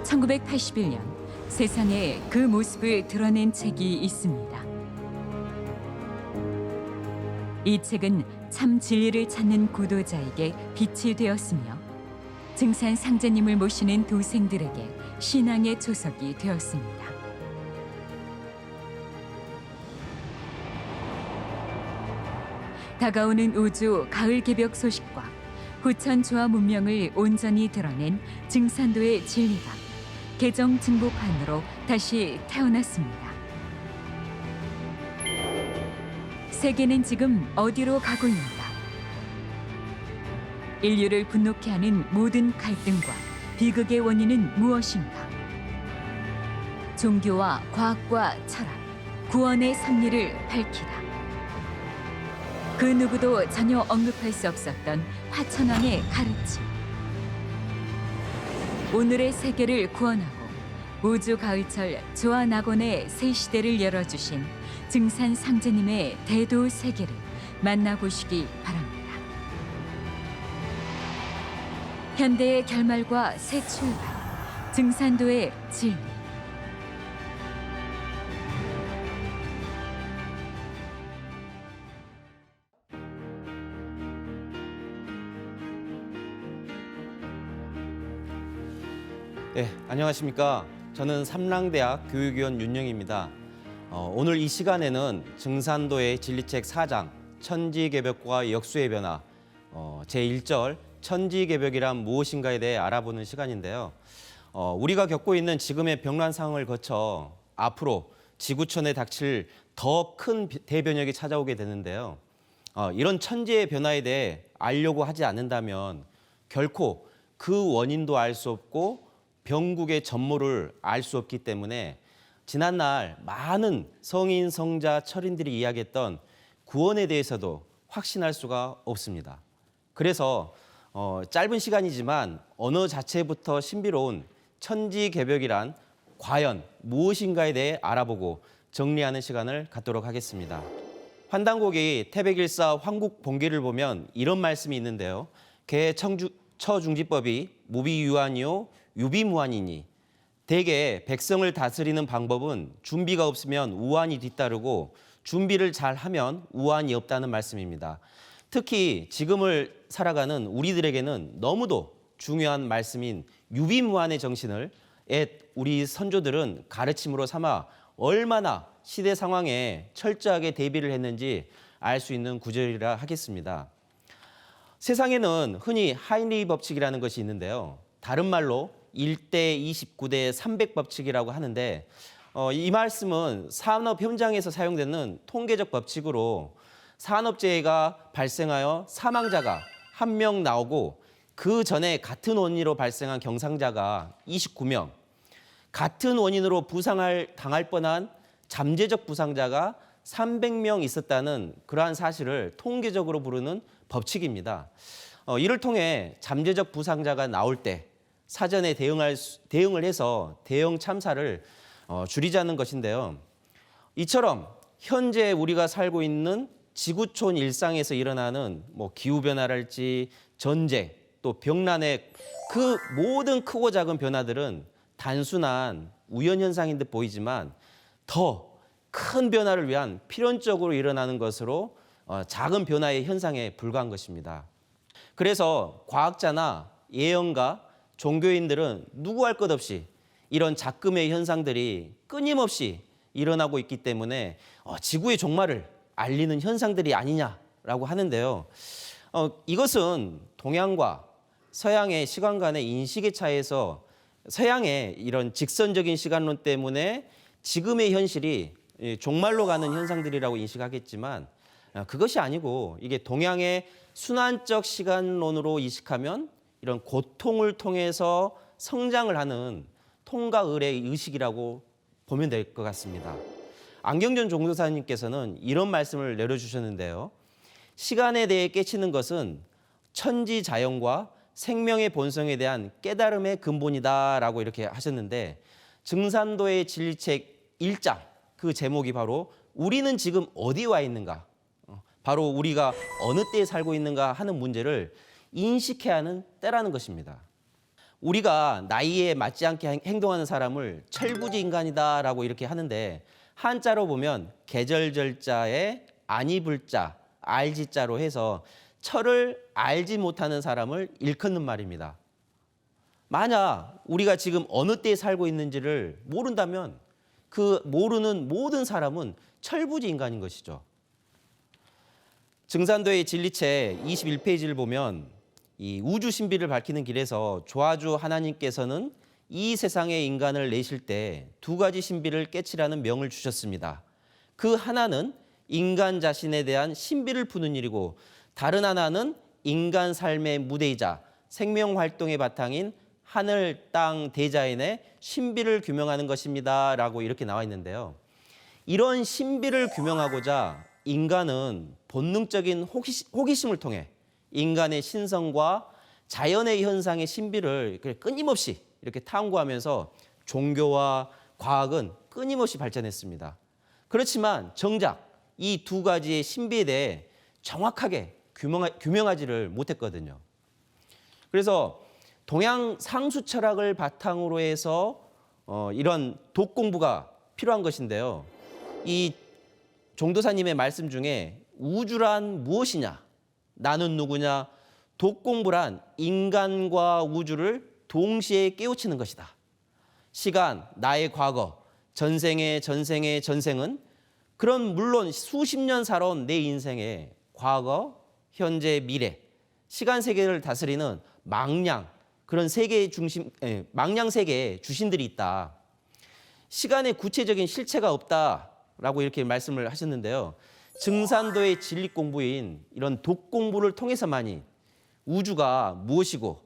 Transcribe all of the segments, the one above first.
1981년 세상에 그 모습을 드러낸 책이 있습니다. 이 책은 참 진리를 찾는 구도자에게 빛이 되었으며 증산 상제님을 모시는 도생들에게 신앙의 초석이 되었습니다. 다가오는 우주 가을 개벽 소식과 후천 조화 문명을 온전히 드러낸 증산도의 진리가 개정 증보판으로 다시 태어났습니다. 세계는 지금 어디로 가고 있는가? 인류를 분노케 하는 모든 갈등과 비극의 원인은 무엇인가? 종교와 과학과 철학, 구원의 섭리를 밝히다. 그 누구도 전혀 언급할 수 없었던 화천왕의 가르침. 오늘의 세계를 구원하고 우주 가을철 조화 낙원의 새 시대를 열어주신 증산 상제님의 대도 세계를 만나보시기 바랍니다. 현대의 결말과 새 출발, 증산도의 진리. 네, 안녕하십니까. 저는 삼랑대학 교육위원 윤영입니다. 오늘 이 시간에는 증산도의 진리책 4장 천지개벽과 역수의 변화 제1절 천지개벽이란 무엇인가에 대해 알아보는 시간인데요. 우리가 겪고 있는 지금의 병란 상황을 거쳐 앞으로 지구촌에 닥칠 더 큰 대변혁이 찾아오게 되는데요. 이런 천지의 변화에 대해 알려고 하지 않는다면 결코 그 원인도 알 수 없고 병국의 전모를 알 수 없기 때문에 지난날 많은 성인, 성자, 철인들이 이야기했던 구원에 대해서도 확신할 수가 없습니다. 그래서 짧은 시간이지만 언어 자체부터 신비로운 천지개벽이란 과연 무엇인가에 대해 알아보고 정리하는 시간을 갖도록 하겠습니다. 환단고기 태백일사 황국본기를 보면 이런 말씀이 있는데요. 개처중지법이 무비유한이요 유비무한이니 대개 백성을 다스리는 방법은 준비가 없으면 우환이 뒤따르고 준비를 잘하면 우환이 없다는 말씀입니다. 특히 지금을 살아가는 우리들에게는 너무도 중요한 말씀인 유비무한의 정신을 우리 선조들은 가르침으로 삼아 얼마나 시대 상황에 철저하게 대비를 했는지 알 수 있는 구절이라 하겠습니다. 세상에는 흔히 하인리 법칙이라는 것이 있는데요. 다른 말로 1대 29대 300 법칙이라고 하는데 이 말씀은 산업 현장에서 사용되는 통계적 법칙으로 산업재해가 발생하여 사망자가 1명 나오고 그 전에 같은 원인으로 발생한 경상자가 29명, 같은 원인으로 부상을 당할 뻔한 잠재적 부상자가 300명 있었다는 그러한 사실을 통계적으로 부르는 법칙입니다. 이를 통해 잠재적 부상자가 나올 때 사전에 대응을 해서 대형 참사를 줄이자는 것인데요. 이처럼 현재 우리가 살고 있는 지구촌 일상에서 일어나는 기후변화랄지 전쟁, 또 병난의 그 모든 크고 작은 변화들은 단순한 우연현상인 듯 보이지만 더 큰 변화를 위한 필연적으로 일어나는 것으로 작은 변화의 현상에 불과한 것입니다. 그래서 과학자나 예언가, 종교인들은 누구할 것 없이 이런 작금의 현상들이 끊임없이 일어나고 있기 때문에 지구의 종말을 알리는 현상들이 아니냐라고 하는데요. 이것은 동양과 서양의 시간관의 인식의 차이에서 서양의 이런 직선적인 시간론 때문에 지금의 현실이 종말로 가는 현상들이라고 인식하겠지만 그것이 아니고 이게 동양의 순환적 시간론으로 이식하면 이런 고통을 통해서 성장을 하는 통과의례의 의식이라고 보면 될 것 같습니다. 안경전 종도사님께서는 이런 말씀을 내려주셨는데요. 시간에 대해 깨치는 것은 천지자연과 생명의 본성에 대한 깨달음의 근본이다라고 이렇게 하셨는데 증산도의 진리책 1장 그 제목이 바로 우리는 지금 어디 와 있는가? 바로 우리가 어느 때에 살고 있는가 하는 문제를 인식해야 하는 때라는 것입니다. 우리가 나이에 맞지 않게 행동하는 사람을 철부지 인간이다라고 이렇게 하는데 한자로 보면 계절절자에 아니불자, 알지자로 해서 철을 알지 못하는 사람을 일컫는 말입니다. 만약 우리가 지금 어느 때에 살고 있는지를 모른다면 그 모르는 모든 사람은 철부지 인간인 것이죠. 증산도의 진리체 21페이지를 보면 이 우주 신비를 밝히는 길에서 조아주 하나님께서는 이 세상의 인간을 내실 때 두 가지 신비를 깨치라는 명을 주셨습니다. 그 하나는 인간 자신에 대한 신비를 푸는 일이고 다른 하나는 인간 삶의 무대이자 생명 활동의 바탕인 하늘, 땅, 대자연의 신비를 규명하는 것입니다. 라고 이렇게 나와 있는데요. 이런 신비를 규명하고자 인간은 본능적인 호기심을 통해 인간의 신성과 자연의 현상의 신비를 끊임없이 이렇게 탐구하면서 종교와 과학은 끊임없이 발전했습니다. 그렇지만 정작 이 두 가지의 신비에 대해 정확하게 규명하지를 못했거든요. 그래서 동양 상수 철학을 바탕으로 해서 이런 독 공부가 필요한 것인데요. 이 종도사님의 말씀 중에 우주란 무엇이냐, 나는 누구냐, 독 공부란 인간과 우주를 동시에 깨우치는 것이다. 시간, 나의 과거, 전생의 전생은 그런 물론 수십 년 살아온 내 인생의 과거, 현재, 미래, 시간 세계를 다스리는 망량, 그런 세계의 중심, 망량 세계에 주신들이 있다. 시간의 구체적인 실체가 없다라고 이렇게 말씀을 하셨는데요. 증산도의 진리 공부인 이런 독 공부를 통해서만이 우주가 무엇이고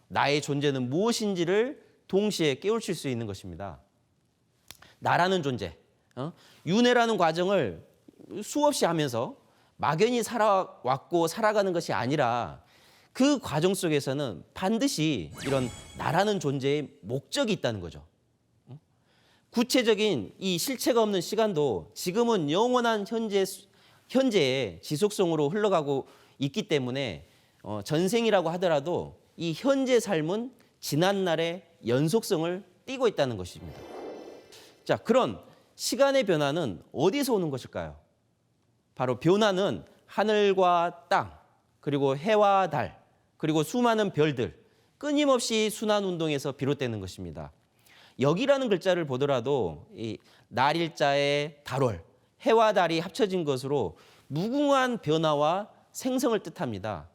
나의 존재는 무엇인지를 동시에 깨우칠 수 있는 것입니다. 나라는 존재, 윤회라는 과정을 수없이 하면서 막연히 살아왔고 살아가는 것이 아니라 그 과정 속에서는 반드시 이런 나라는 존재의 목적이 있다는 거죠. 구체적인 이 실체가 없는 시간도 지금은 영원한 현재의 지속성으로 흘러가고 있기 때문에 전생이라고 하더라도 이 현재 삶은 지난날의 연속성을 띠고 있다는 것입니다. 자, 그런 시간의 변화는 어디서 오는 것일까요? 바로 변화는 하늘과 땅, 그리고 해와 달, 그리고 수많은 별들, 끊임없이 순환 운동에서 비롯되는 것입니다. 여기라는 글자를 보더라도 이 날일자의 달월, 해와 달이 합쳐진 것으로 무궁한 변화와 생성을 뜻합니다.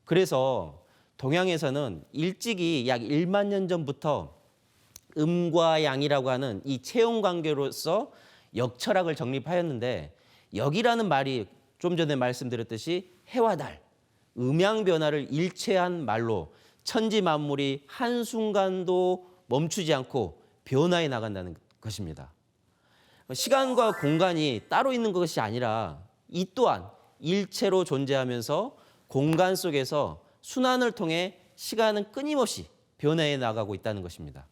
그래서 동양에서는 일찍이 약 1만 년 전부터 음과 양이라고 하는 이 체험 관계로서 역철학을 정립하였는데 여기라는 말이 좀 전에 말씀드렸듯이 해와 달, 음양 변화를 일체한 말로 천지 만물이 한순간도 멈추지 않고 변화해 나간다는 것입니다. 시간과 공간이 따로 있는 것이 아니라 이 또한 일체로 존재하면서 공간 속에서 순환을 통해 시간은 끊임없이 변화해 나가고 있다는 것입니다.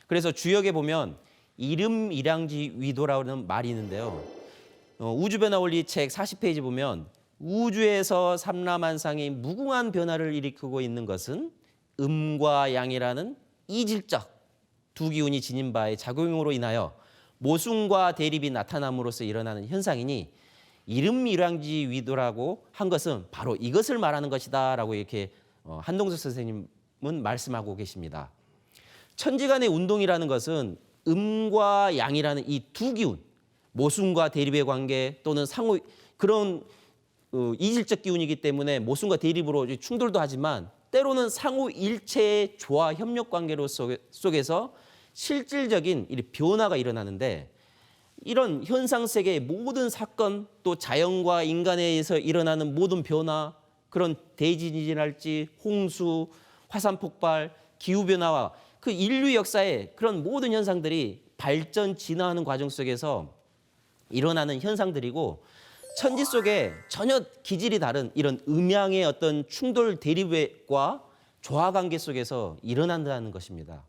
그래서 주역에 보면 이름이량지 위도라는 말이 있는데요. 우주변화 원리 책 40페이지 보면 우주에서 삼라만상이 무궁한 변화를 일으키고 있는 것은 음과 양이라는 이질적 두 기운이 지닌 바의 작용으로 인하여 모순과 대립이 나타남으로써 일어나는 현상이니 이름이량지 위도라고 한 것은 바로 이것을 말하는 것이다 라고 이렇게 한동석 선생님은 말씀하고 계십니다. 천지간의 운동이라는 것은 음과 양이라는 이 두 기운, 모순과 대립의 관계 또는 상호 그런 이질적 기운이기 때문에 모순과 대립으로 충돌도 하지만 때로는 상호 일체의 조화 협력 관계로 속에서 실질적인 변화가 일어나는데 이런 현상 세계의 모든 사건 또 자연과 인간에 의해서 일어나는 모든 변화 그런 대지진이랄지 홍수, 화산 폭발, 기후 변화와 그 인류 역사의 그런 모든 현상들이 발전 진화하는 과정 속에서 일어나는 현상들이고 천지 속에 전혀 기질이 다른 이런 음양의 어떤 충돌 대립과 조화 관계 속에서 일어난다는 것입니다.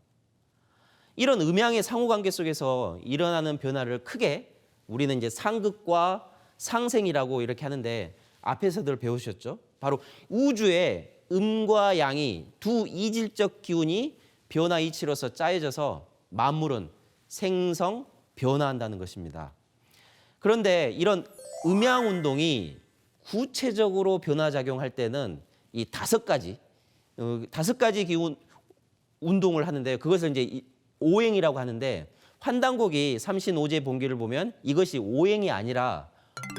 이런 음양의 상호 관계 속에서 일어나는 변화를 크게 우리는 이제 상극과 상생이라고 이렇게 하는데 앞에서들 배우셨죠? 바로 우주의 음과 양이 두 이질적 기운이 변화 이치로서 짜여져서 만물은 생성, 변화한다는 것입니다. 그런데 이런 음양 운동이 구체적으로 변화작용할 때는 이 다섯 가지 기운 운동을 하는데 그것을 이제 오행이라고 하는데 환단곡이 삼신오제 본기를 보면 이것이 오행이 아니라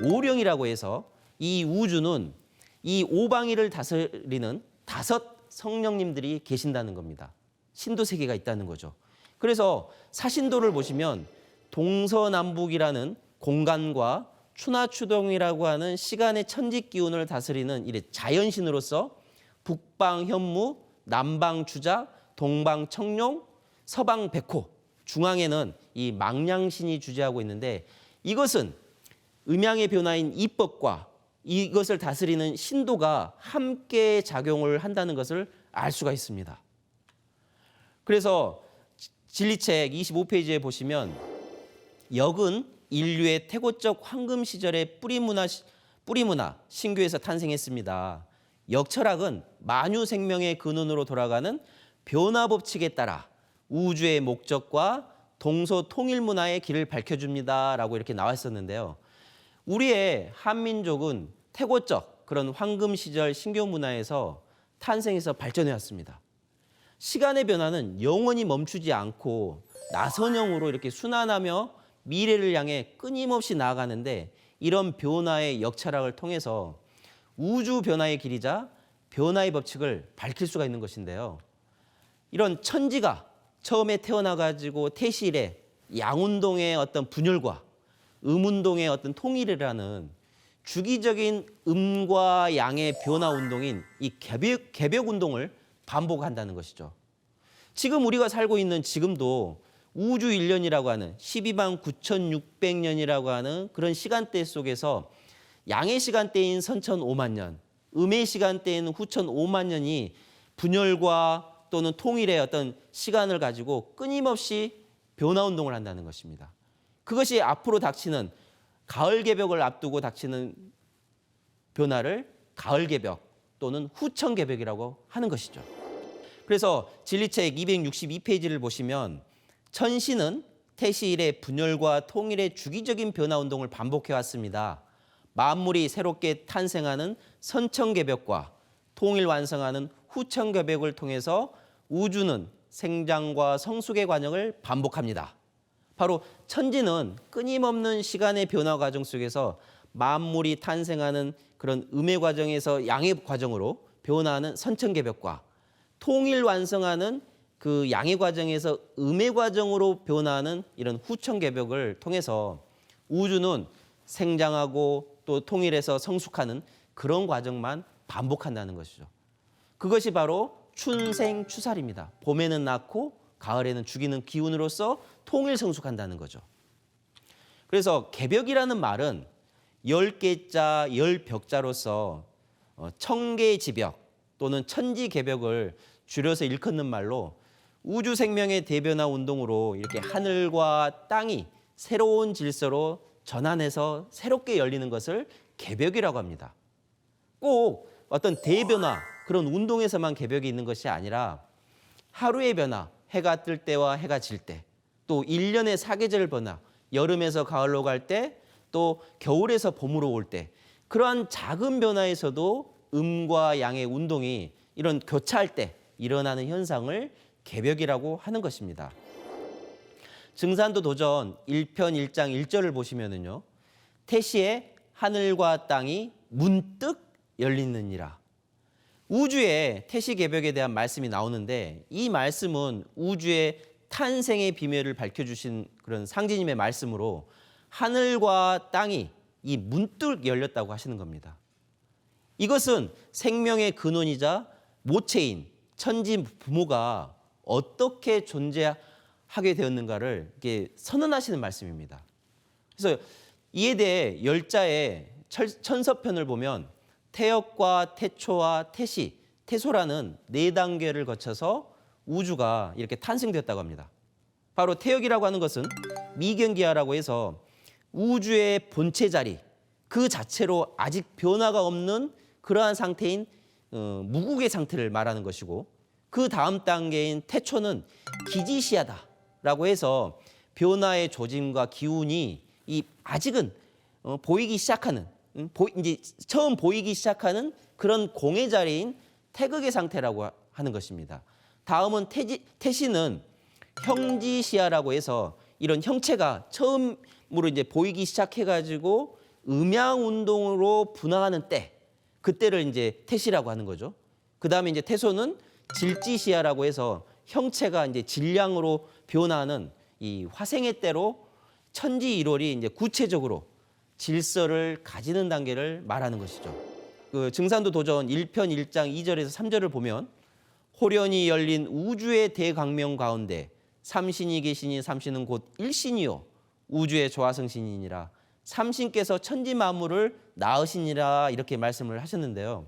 오령이라고 해서 이 우주는 이 오방이를 다스리는 다섯 성령님들이 계신다는 겁니다. 신도 세계가 있다는 거죠. 그래서 사신도를 보시면 동서남북이라는 공간과 추나추동이라고 하는 시간의 천지 기운을 다스리는 이래 자연신으로서 북방 현무, 남방 주자, 동방 청룡, 서방 백호, 중앙에는 이 망량신이 주재하고 있는데 이것은 음양의 변화인 이법과 이것을 다스리는 신도가 함께 작용을 한다는 것을 알 수가 있습니다. 그래서 진리책 25페이지에 보시면 역은 인류의 태고적 황금 시절의 뿌리문화 신교에서 탄생했습니다. 역철학은 만유 생명의 근원으로 돌아가는 변화 법칙에 따라 우주의 목적과 동서 통일 문화의 길을 밝혀줍니다라고 이렇게 나왔었는데요. 우리의 한민족은 태고적 그런 황금 시절 신교 문화에서 탄생해서 발전해 왔습니다. 시간의 변화는 영원히 멈추지 않고 나선형으로 이렇게 순환하며 미래를 향해 끊임없이 나아가는데 이런 변화의 역철학을 통해서 우주 변화의 길이자 변화의 법칙을 밝힐 수가 있는 것인데요. 이런 천지가 처음에 태어나가지고 태시일에 양운동의 어떤 분열과 음운동의 어떤 통일이라는 주기적인 음과 양의 변화 운동인 이 개벽 운동을 반복한다는 것이죠. 지금 우리가 살고 있는 지금도 우주 1년이라고 하는 12만 9,600년이라고 하는 그런 시간대 속에서 양의 시간대인 선천 5만 년, 음의 시간대인 후천 5만 년이 분열과 또는 통일의 어떤 시간을 가지고 끊임없이 변화 운동을 한다는 것입니다. 그것이 앞으로 닥치는 가을 개벽을 앞두고 닥치는 변화를 가을 개벽 또는 후천 개벽이라고 하는 것이죠. 그래서 진리책 262페이지를 보시면 천신은 태시일의 분열과 통일의 주기적인 변화 운동을 반복해 왔습니다. 만물이 새롭게 탄생하는 선천개벽과 통일 완성하는 후천개벽을 통해서 우주는 생장과 성숙의 과정을 반복합니다. 바로 천지는 끊임없는 시간의 변화 과정 속에서 만물이 탄생하는 그런 음의 과정에서 양의 과정으로 변화하는 선천개벽과 통일 완성하는 그 양의 과정에서 음의 과정으로 변화하는 이런 후천개벽을 통해서 우주는 생장하고 또 통일해서 성숙하는 그런 과정만 반복한다는 것이죠. 그것이 바로 춘생추살입니다. 봄에는 낳고 가을에는 죽이는 기운으로서 통일 성숙한다는 거죠. 그래서 개벽이라는 말은 10개자 10벽자로서 청개지벽 또는 천지개벽을 줄여서 일컫는 말로 우주 생명의 대변화 운동으로 이렇게 하늘과 땅이 새로운 질서로 전환해서 새롭게 열리는 것을 개벽이라고 합니다. 꼭 어떤 대변화 그런 운동에서만 개벽이 있는 것이 아니라 하루의 변화, 해가 뜰 때와 해가 질 때, 또 1년의 사계절 변화, 여름에서 가을로 갈 때, 또 겨울에서 봄으로 올 때, 그러한 작은 변화에서도 음과 양의 운동이 이런 교차할 때 일어나는 현상을 개벽이라고 하는 것입니다. 증산도 도전 1편 1장 1절을 보시면은요. 태시에 하늘과 땅이 문득 열리느니라. 우주의 태시 개벽에 대한 말씀이 나오는데 이 말씀은 우주의 탄생의 비밀을 밝혀주신 그런 상제님의 말씀으로 하늘과 땅이 이 문득 열렸다고 하시는 겁니다. 이것은 생명의 근원이자 모체인 천지 부모가 어떻게 존재하게 되었는가를 이렇게 선언하시는 말씀입니다. 그래서 이에 대해 열자의 천서편을 보면 태역과 태초와 태시, 태소라는 4단계를 거쳐서 우주가 이렇게 탄생되었다고 합니다. 바로 태역이라고 하는 것은 미경기하라고 해서 우주의 본체 자리 그 자체로 아직 변화가 없는 그러한 상태인 무국의 상태를 말하는 것이고, 그 다음 단계인 태초는 기지시야다라고 해서 변화의 조짐과 기운이 이 아직은 보이기 시작하는 이제 처음 보이기 시작하는 그런 공의 자리인 태극의 상태라고 하는 것입니다. 다음은 태시는 형지시야라고 해서 이런 형체가 처음으로 이제 보이기 시작해가지고 음양 운동으로 분화하는 때, 그때를 이제 태시라고 하는 거죠. 그 다음에 이제 태소는 질지시야라고 해서 형체가 이제 질량으로 변화하는 이 화생의 때로 천지일월이 이제 구체적으로 질서를 가지는 단계를 말하는 것이죠. 그 증산도 도전 1편 1장 2절에서 3절을 보면 호련히 열린 우주의 대광명 가운데 삼신이 계시니 삼신은 곧 일신이요 우주의 조화성신이니라 삼신께서 천지 만물을 낳으시니라 이렇게 말씀을 하셨는데요.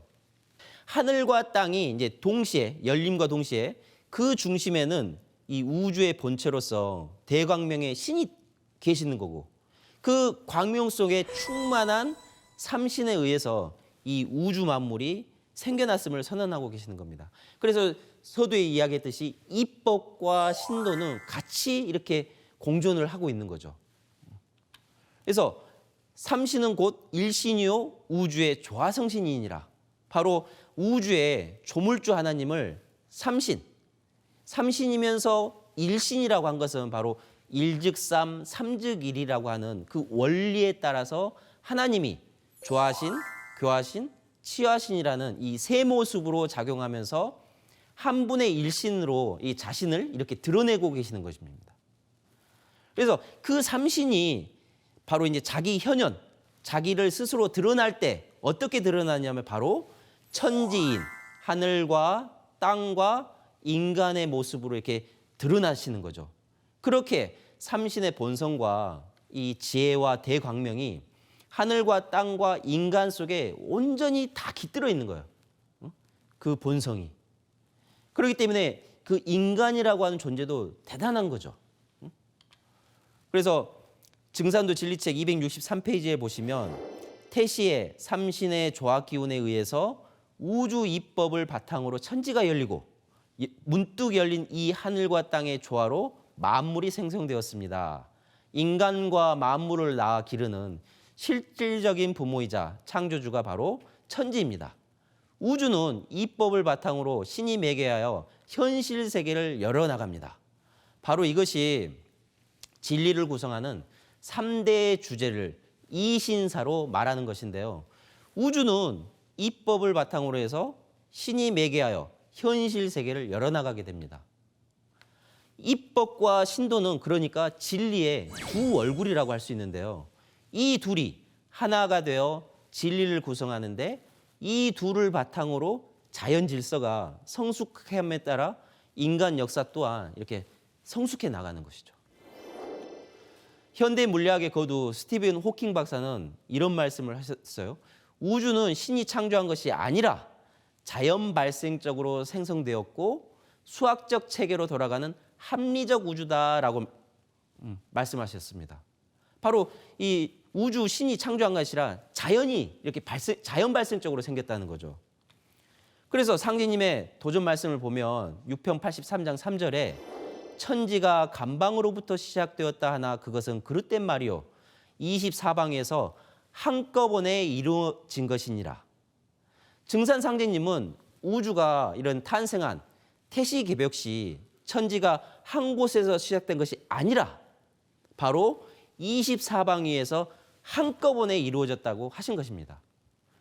하늘과 땅이 이제 동시에 열림과 동시에 그 중심에는 이 우주의 본체로서 대광명의 신이 계시는 거고 그 광명 속에 충만한 삼신에 의해서 이 우주 만물이 생겨났음을 선언하고 계시는 겁니다. 그래서 서두에 이야기했듯이 입법과 신도는 같이 이렇게 공존을 하고 있는 거죠. 그래서 삼신은 곧 일신이요 우주의 조화성신이니라. 바로 우주의 조물주 하나님을 삼신이면서 일신이라고 한 것은 바로 일즉삼, 삼즉일이라고 하는 그 원리에 따라서 하나님이 조하신, 교하신, 치하신이라는 이 세 모습으로 작용하면서 한 분의 일신으로 이 자신을 이렇게 드러내고 계시는 것입니다. 그래서 그 삼신이 바로 이제 자기 현현, 자기를 스스로 드러날 때 어떻게 드러나냐면 바로 천지인, 하늘과 땅과 인간의 모습으로 이렇게 드러나시는 거죠. 그렇게 삼신의 본성과 이 지혜와 대광명이 하늘과 땅과 인간 속에 온전히 다 깃들어 있는 거예요. 그 본성이. 그렇기 때문에 그 인간이라고 하는 존재도 대단한 거죠. 그래서 증산도 진리책 263페이지에 보시면 태시의 삼신의 조화 기운에 의해서 우주 입법을 바탕으로 천지가 열리고 문득 열린 이 하늘과 땅의 조화로 만물이 생성되었습니다. 인간과 만물을 낳아 기르는 실질적인 부모이자 창조주가 바로 천지입니다. 우주는 입법을 바탕으로 신이 매개하여 현실 세계를 열어나갑니다. 바로 이것이 진리를 구성하는 3대의 주제를 이신사로 말하는 것인데요. 우주는 입법을 바탕으로 해서 신이 매개하여 현실 세계를 열어나가게 됩니다. 입법과 신도는 그러니까 진리의 두 얼굴이라고 할 수 있는데요. 이 둘이 하나가 되어 진리를 구성하는데 이 둘을 바탕으로 자연 질서가 성숙함에 따라 인간 역사 또한 이렇게 성숙해 나가는 것이죠. 현대 물리학의 거두 스티븐 호킹 박사는 이런 말씀을 하셨어요. 우주는 신이 창조한 것이 아니라 자연 발생적으로 생성되었고 수학적 체계로 돌아가는 합리적 우주다라고 말씀하셨습니다. 바로 이 우주 신이 창조한 것이 아니라 자연이 이렇게 자연 발생적으로 생겼다는 거죠. 그래서 상제님의 도전 말씀을 보면 6편 83장 3절에 천지가 간방으로부터 시작되었다 하나 그것은 그릇된 말이요 24방에서 한꺼번에 이루어진 것이니라. 증산 상제님은 우주가 이런 탄생한 태시 개벽 시 천지가 한 곳에서 시작된 것이 아니라 바로 24방위에서 한꺼번에 이루어졌다고 하신 것입니다.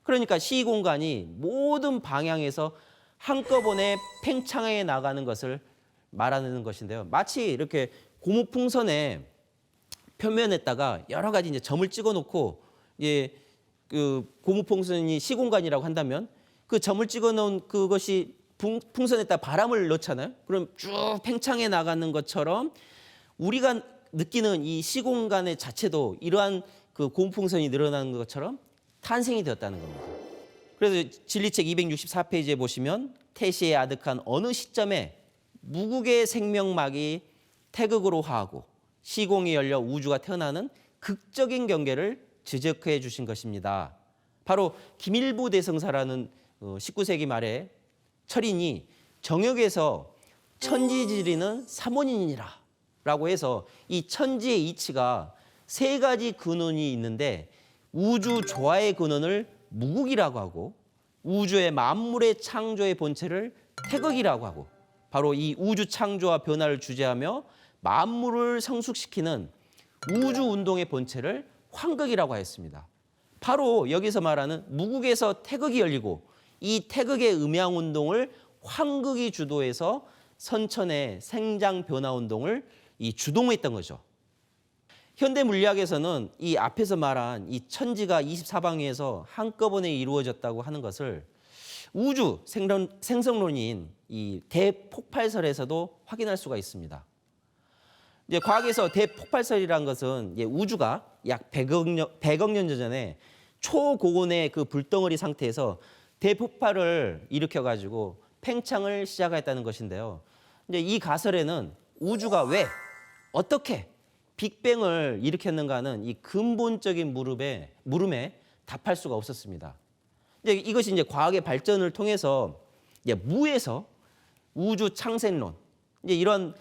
그러니까 시공간이 모든 방향에서 한꺼번에 팽창해 나가는 것을 말하는 것인데요. 마치 이렇게 고무풍선의 표면에다가 여러 가지 이제 점을 찍어놓고 그 고무풍선이 시공간이라고 한다면 그 점을 찍어놓은 그것이 풍선에다 바람을 넣잖아요. 그럼 쭉 팽창해 나가는 것처럼 우리가 느끼는 이 시공간의 자체도 이러한 그 고무풍선이 늘어나는 것처럼 탄생이 되었다는 겁니다. 그래서 진리책 264페이지에 보시면 태시에 아득한 어느 시점에 무국의 생명막이 태극으로 화하고 시공이 열려 우주가 태어나는 극적인 경계를 지적해 주신 것입니다. 바로 김일부 대성사라는 19세기 말에 철인이 정역에서 천지지리는 삼원이니라 라고 해서 이 천지의 이치가 세 가지 근원이 있는데 우주 조화의 근원을 무국이라고 하고 우주의 만물의 창조의 본체를 태극이라고 하고 바로 이 우주 창조와 변화를 주재하며 만물을 성숙시키는 우주 운동의 본체를 환극이라고 하였습니다. 바로 여기서 말하는 무국에서 태극이 열리고 이 태극의 음양 운동을 환극이 주도해서 선천의 생장 변화 운동을 이 주동했던 거죠. 현대 물리학에서는 이 앞에서 말한 이 천지가 24방위에서 한꺼번에 이루어졌다고 하는 것을 우주 생성론인 이 대폭발설에서도 확인할 수가 있습니다. 이제 과학에서 대폭발설이라는 것은 우주가 약 100억 년 전에 초고온의 그 불덩어리 상태에서 대폭발을 일으켜가지고 팽창을 시작했다는 것인데요. 이제 이 가설에는 우주가 왜 어떻게 빅뱅을 일으켰는가는 이 근본적인 물음에 답할 수가 없었습니다. 이것이 이제 과학의 발전을 통해서 이제 무에서 우주 창생론 이런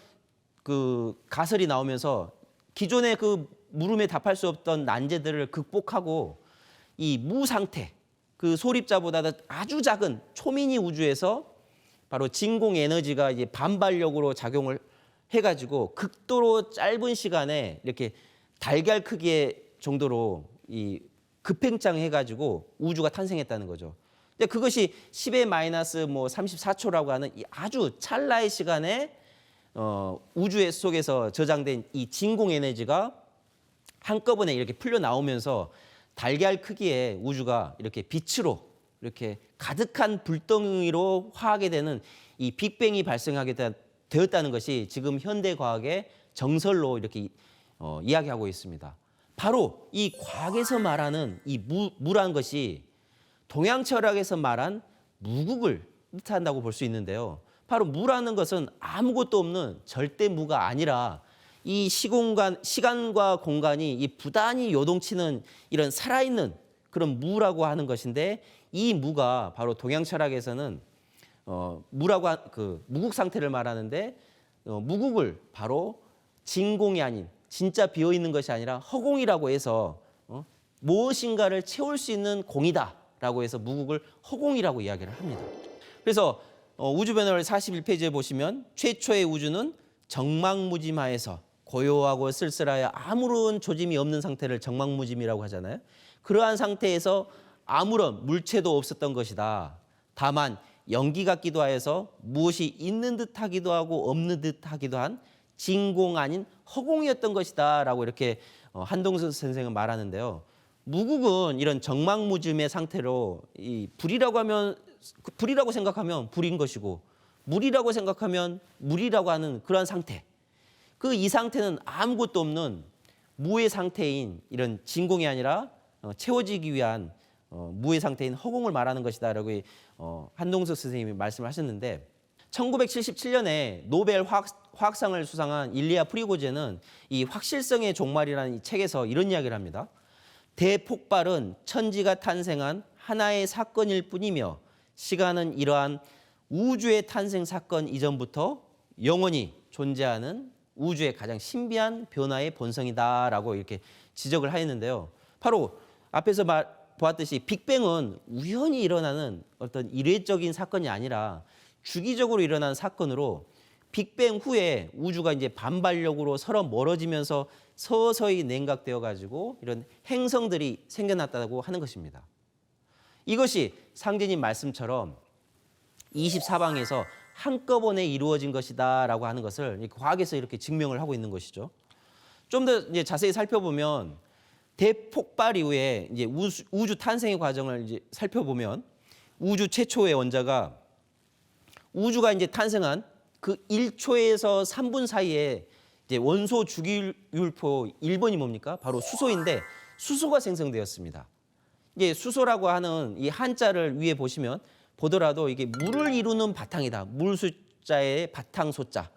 그 가설이 나오면서 기존의 그 물음에 답할 수 없던 난제들을 극복하고 이 무 상태 그 소립자보다 아주 작은 초미니 우주에서 바로 진공 에너지가 이제 반발력으로 작용을 해가지고 극도로 짧은 시간에 이렇게 달걀 크기의 정도로 이 급팽창해가지고 우주가 탄생했다는 거죠. 근데 그것이 10의 마이너스 뭐 34초라고 하는 이 아주 찰나의 시간에 우주 속에서 저장된 이 진공 에너지가 한꺼번에 이렇게 풀려 나오면서 달걀 크기의 우주가 이렇게 빛으로 이렇게 가득한 불덩이로 화하게 되는 이 빅뱅이 발생하게 되었다는 것이 지금 현대 과학의 정설로 이렇게 이야기하고 있습니다. 바로 이 과학에서 말하는 이 무라는 것이 동양 철학에서 말한 무국을 뜻한다고 볼 수 있는데요. 바로 무라는 것은 아무것도 없는 절대 무가 아니라 이 시간과 공간이 이 부단히 요동치는 이런 살아있는 그런 무라고 하는 것인데 이 무가 바로 동양 철학에서는 무라고 그 무국 상태를 말하는데 무국을 바로 진공이 아닌 진짜 비어 있는 것이 아니라 허공이라고 해서 무엇인가를 채울 수 있는 공이다라고 해서 무국을 허공이라고 이야기를 합니다. 그래서 우주변화를 41페이지에 보시면 최초의 우주는 정막무짐하에서 고요하고 쓸쓸하여 아무런 조짐이 없는 상태를 정막무짐이라고 하잖아요. 그러한 상태에서 아무런 물체도 없었던 것이다. 다만 연기 같기도 하여서 무엇이 있는 듯하기도 하고 없는 듯하기도 한 진공 아닌 허공이었던 것이다 라고 이렇게 한동수 선생은 말하는데요. 무국은 이런 정막무짐의 상태로 이 불이라고 생각하면 불인 것이고 물이라고 생각하면 물이라고 하는 그러한 상태. 그 이 상태는 아무것도 없는 무의 상태인 이런 진공이 아니라 채워지기 위한 무의 상태인 허공을 말하는 것이다 라고 한동석 선생님이 말씀을 하셨는데 1977년에 노벨 화학상을 수상한 일리아 프리고제는 이 확실성의 종말이라는 이 책에서 이런 이야기를 합니다. 대폭발은 천지가 탄생한 하나의 사건일 뿐이며 시간은 이러한 우주의 탄생 사건 이전부터 영원히 존재하는 우주의 가장 신비한 변화의 본성이다라고 이렇게 지적을 하였는데요. 바로 앞에서 보았듯이 빅뱅은 우연히 일어나는 어떤 일회적인 사건이 아니라 주기적으로 일어나는 사건으로 빅뱅 후에 우주가 이제 반발력으로 서로 멀어지면서 서서히 냉각되어 가지고 이런 행성들이 생겨났다고 하는 것입니다. 이것이 상제님 말씀처럼 24방에서 한꺼번에 이루어진 것이다라고 하는 것을 과학에서 이렇게 증명을 하고 있는 것이죠. 좀 더 이제 자세히 살펴보면 대폭발 이후에 이제 우주 탄생의 과정을 이제 살펴보면 우주 최초의 원자가 우주가 이제 탄생한 그 1초에서 3분 사이에 이제 원소 주기율표 1번이 뭡니까? 바로 수소인데 수소가 생성되었습니다. 이게 수소라고 하는 이 한자를 위에 보더라도 이게 물을 이루는 바탕이다. 물 숫자의 바탕 소자.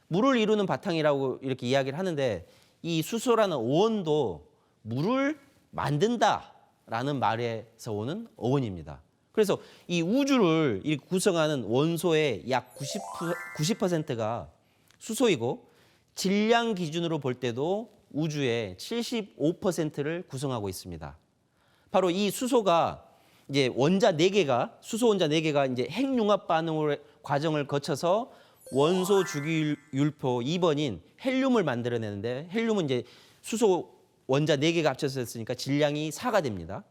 물을 이루는 바탕이라고 이렇게 이야기를 하는데 이 수소라는 어원도 물을 만든다라는 말에서 오는 어원입니다. 그래서 이 우주를 구성하는 원소의 약 90%가 수소이고 질량 기준으로 볼 때도 우주의 75%를 구성하고 있습니다. 바로 이 수소가 이제 수소 원자 4개가 이제 핵융합 반응을 과정을 거쳐서 원소 주기율표 2번인 헬륨을 만들어내는데, 헬륨은 이제 수소 원자 4개가 합쳐서 했으니까 질량이 4가 됩니다.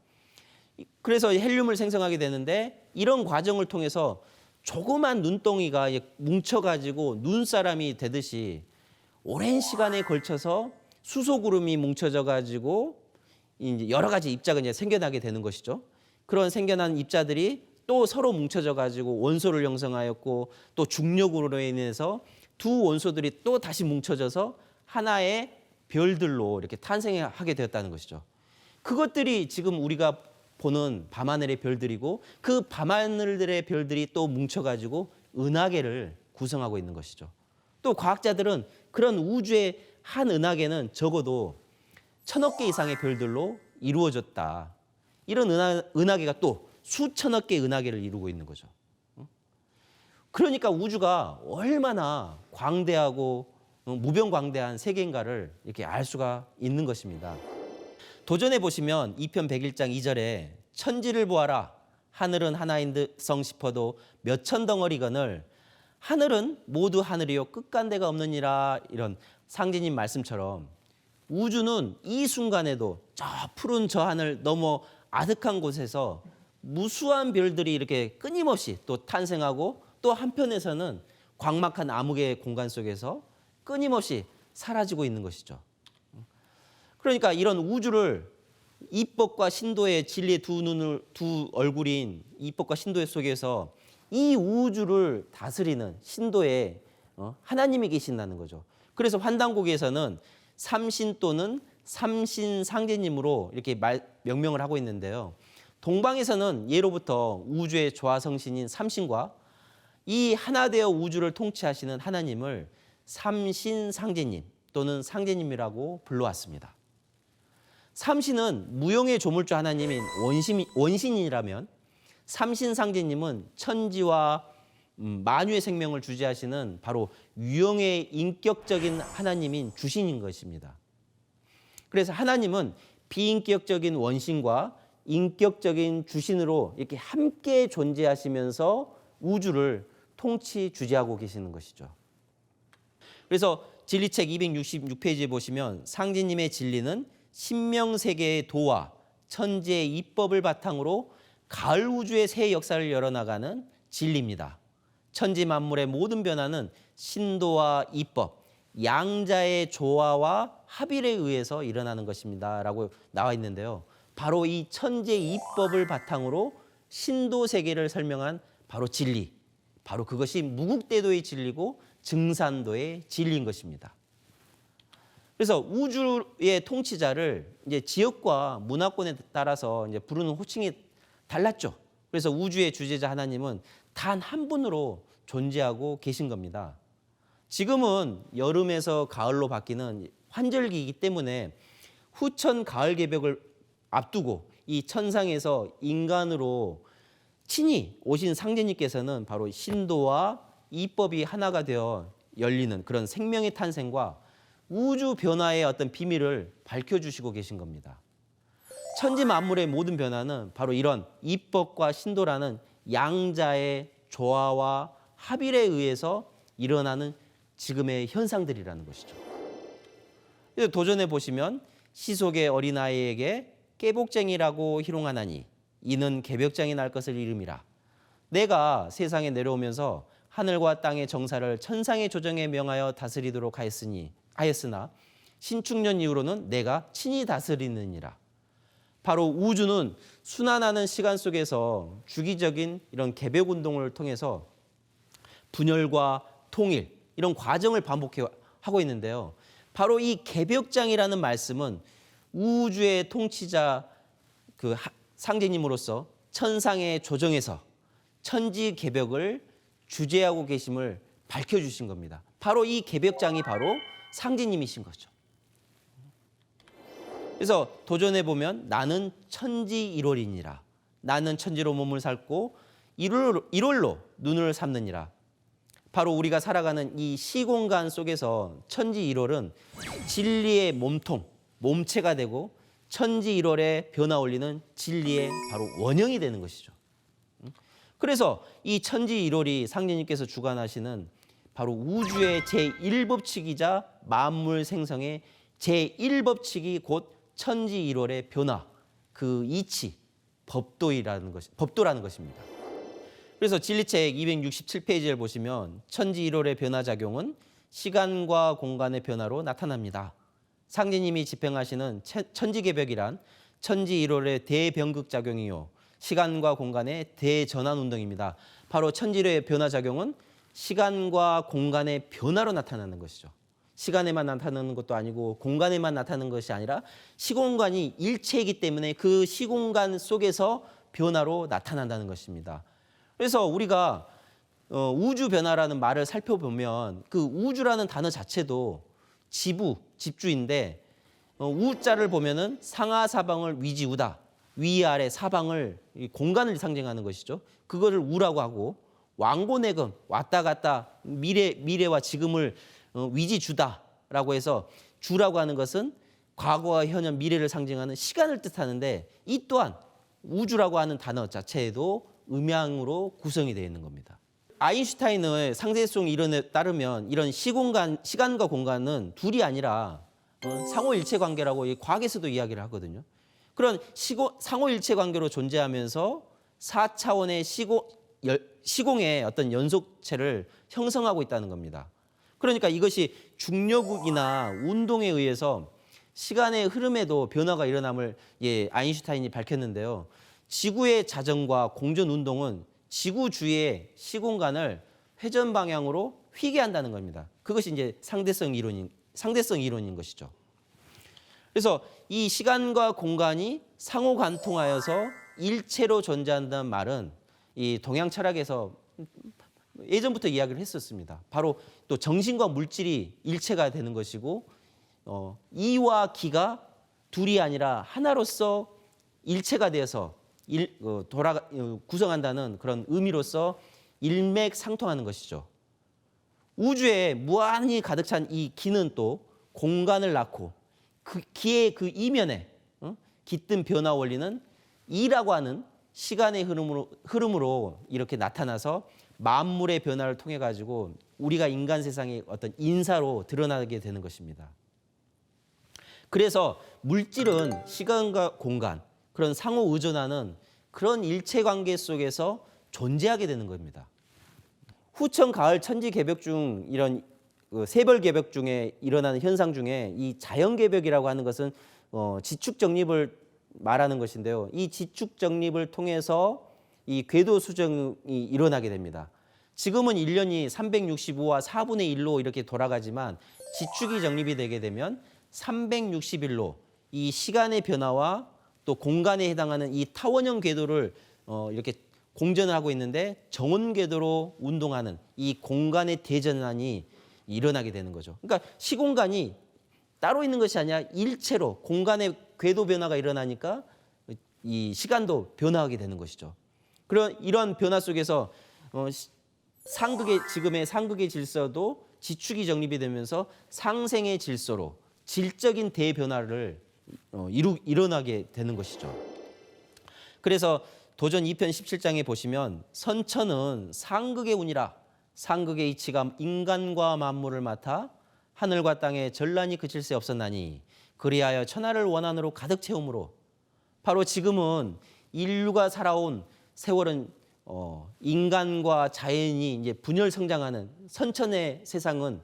그래서 헬륨을 생성하게 되는데, 이런 과정을 통해서 조그만 눈덩이가 뭉쳐가지고 눈사람이 되듯이 오랜 시간에 걸쳐서 수소 구름이 뭉쳐져 가지고 이제 여러 가지 입자가 이제 생겨나게 되는 것이죠. 그런 생겨난 입자들이 또 서로 뭉쳐져 가지고 원소를 형성하였고, 또 중력으로 인해서 두 원소들이 또 다시 뭉쳐져서 하나의 별들로 이렇게 탄생하게 되었다는 것이죠. 그것들이 지금 우리가 보는 밤하늘의 별들이고, 그 밤하늘들의 별들이 또 뭉쳐가지고 은하계를 구성하고 있는 것이죠. 또 과학자들은 그런 우주의 한 은하계는 적어도 1000억 개 이상의 별들로 이루어졌다. 이런 은하계가 또 수천억 개의 은하계를 이루고 있는 거죠. 그러니까 우주가 얼마나 광대하고 무병광대한 세계인가를 이렇게 알 수가 있는 것입니다. 도전해 보시면 2편 101장 2절에 천지를 보아라, 하늘은 하나인성 싶어도 몇천 덩어리거늘 하늘은 모두 하늘이요 끝간데가 없느니라, 이런 상제님 말씀처럼 우주는 이 순간에도 저 푸른 저 하늘 넘어 아득한 곳에서 무수한 별들이 이렇게 끊임없이 또 탄생하고, 또 한편에서는 광막한 암흑의 공간 속에서 끊임없이 사라지고 있는 것이죠. 그러니까 이런 우주를 이법과 신도의 진리의 두 얼굴인 이법과 신도의 속에서 이 우주를 다스리는 신도의 하나님이 계신다는 거죠. 그래서 환단고기에서는 삼신 또는 삼신상제님으로 이렇게 명명을 하고 있는데요. 동방에서는 예로부터 우주의 조화성신인 삼신과 이 하나 되어 우주를 통치하시는 하나님을 삼신상제님 또는 상제님이라고 불러왔습니다. 삼신은 무용의 조물주 하나님인 원신이라면, 삼신상제님은 천지와 만유의 생명을 주재하시는 바로 유형의 인격적인 하나님인 주신인 것입니다. 그래서 하나님은 비인격적인 원신과 인격적인 주신으로 이렇게 함께 존재하시면서 우주를 통치 주재하고 계시는 것이죠. 그래서 진리책 266페이지에 보시면 상제님의 진리는 신명세계의 도와 천지의 이법을 바탕으로 가을 우주의 새 역사를 열어나가는 진리입니다. 천지 만물의 모든 변화는 신도와 이법, 양자의 조화와 합일에 의해서 일어나는 것입니다 라고 나와 있는데요. 바로 이 천지의 이법을 바탕으로 신도 세계를 설명한 바로 진리, 바로 그것이 무국대도의 진리고 증산도의 진리인 것입니다. 그래서 우주의 통치자를 이제 지역과 문화권에 따라서 이제 부르는 호칭이 달랐죠. 그래서 우주의 주재자 하나님은 단 한 분으로 존재하고 계신 겁니다. 지금은 여름에서 가을로 바뀌는 환절기이기 때문에 후천 가을 개벽을 앞두고 이 천상에서 인간으로 친히 오신 상제님께서는 바로 신도와 이법이 하나가 되어 열리는 그런 생명의 탄생과 우주 변화의 어떤 비밀을 밝혀주시고 계신 겁니다. 천지 만물의 모든 변화는 바로 이런 이법과 신도라는 양자의 조화와 합일에 의해서 일어나는 지금의 현상들이라는 것이죠. 그래서 도전해 보시면 시속의 어린아이에게 깨복쟁이라고 희롱하나니 이는 개벽장이 날 것을 이름이라. 내가 세상에 내려오면서 하늘과 땅의 정사를 천상의 조정에 명하여 다스리도록 하였으나 신축년 이후로는 내가 친히 다스리느니라. 바로 우주는 순환하는 시간 속에서 주기적인 이런 개벽 운동을 통해서 분열과 통일, 이런 과정을 반복하고 있는데요. 바로 이 개벽장이라는 말씀은 우주의 통치자 그 상제님으로서 천상의 조정에서 천지 개벽을 주재하고 계심을 밝혀주신 겁니다. 바로 이 개벽장이 바로 상제님이신 거죠. 그래서 도전해 보면 나는 천지 1월이니라. 나는 천지로 몸을 삼고 일월로 눈을 삼느니라. 바로 우리가 살아가는 이 시공간 속에서 천지 일월은 진리의 몸통, 몸체가 되고 천지 일월에 변화 올리는 진리의 바로 원형이 되는 것이죠. 그래서 이 천지 일월이 상제님께서 주관하시는 바로 우주의 제1법칙이자 만물 생성의 제1법칙이 곧 천지 일월의 변화, 그 이치, 법도라는 것입니다. 그래서 진리책 267페이지를 보시면 천지 일월의 변화 작용은 시간과 공간의 변화로 나타납니다. 상제님이 집행하시는 천지개벽이란 천지 일월의 대변극 작용이요 시간과 공간의 대전환 운동입니다. 바로 천지 일월의 변화 작용은 시간과 공간의 변화로 나타나는 것이죠. 시간에만 나타나는 것도 아니고 공간에만 나타나는 것이 아니라 시공간이 일체이기 때문에 그 시공간 속에서 변화로 나타난다는 것입니다. 그래서 우리가 우주 변화라는 말을 살펴보면 그 우주라는 단어 자체도 집주인데 우자를 보면은 상하사방을 위지우다. 위아래 사방을 공간을 상징하는 것이죠. 그거를 우라고 하고 왕고내금 왔다 갔다 미래와 지금을 위지주다라고 해서 주라고 하는 것은 과거와 현현 미래를 상징하는 시간을 뜻하는데 이 또한 우주라고 하는 단어 자체에도 음양으로 구성이 되어 있는 겁니다. 아인슈타인의 상대성 이론에 따르면 이런 시간과 공간은 둘이 아니라 상호일체 관계라고 과학에서도 이야기를 하거든요. 그런 상호일체 관계로 존재하면서 4차원의 시공의 어떤 연속체를 형성하고 있다는 겁니다. 그러니까 이것이 중력이나 운동에 의해서 시간의 흐름에도 변화가 일어남을 아인슈타인이 밝혔는데요. 지구의 자전과 공전 운동은 지구 주위의 시공간을 회전 방향으로 휘게 한다는 겁니다. 그것이 이제 상대성 이론인 것이죠. 그래서 이 시간과 공간이 상호 관통하여서 일체로 존재한다는 말은 이 동양 철학에서 예전부터 이야기를 했었습니다. 바로 또 정신과 물질이 일체가 되는 것이고 이와 기가 둘이 아니라 하나로서 일체가 되어서 구성한다는 그런 의미로서 일맥상통하는 것이죠. 우주에 무한히 가득 찬 이 기는 또 공간을 낳고 그 기의 그 이면에 깃든 변화 원리는 이라고 하는 시간의 흐름으로 이렇게 나타나서 만물의 변화를 통해 가지고 우리가 인간 세상의 어떤 인사로 드러나게 되는 것입니다. 그래서 물질은 시간과 공간, 그런 상호 의존하는 그런 일체 관계 속에서 존재하게 되는 겁니다. 후천 가을 천지 개벽 중 이런 세벌 개벽 중에 일어나는 현상 중에 이 자연 개벽이라고 하는 것은 지축 정립을 말하는 것인데요. 이 지축 정립을 통해서 이 궤도 수정이 일어나게 됩니다. 지금은 1년이 365와 4분의 1로 이렇게 돌아가지만 지축이 정립이 되게 되면 360일로 이 시간의 변화와 또 공간에 해당하는 이 타원형 궤도를 이렇게 공전을 하고 있는데 정원 궤도로 운동하는 이 공간의 대전환이 일어나게 되는 거죠. 그러니까 시공간이 따로 있는 것이 아니라 일체로 공간의 궤도 변화가 일어나니까 이 시간도 변화하게 되는 것이죠. 이런 변화 속에서 지금의 상극의 질서도 지축이 정립이 되면서 상생의 질서로 질적인 대변화를 일어나게 되는 것이죠. 그래서 도전 2편 17장에 보시면 선천은 상극의 운이라 상극의 이치가 인간과 만물을 맡아 하늘과 땅에 전란이 그칠 새 없었나니 그리하여 천하를 원한으로 가득 채우므로 바로 지금은 인류가 살아온 세월은 인간과 자연이 이제 분열 성장하는 선천의 세상은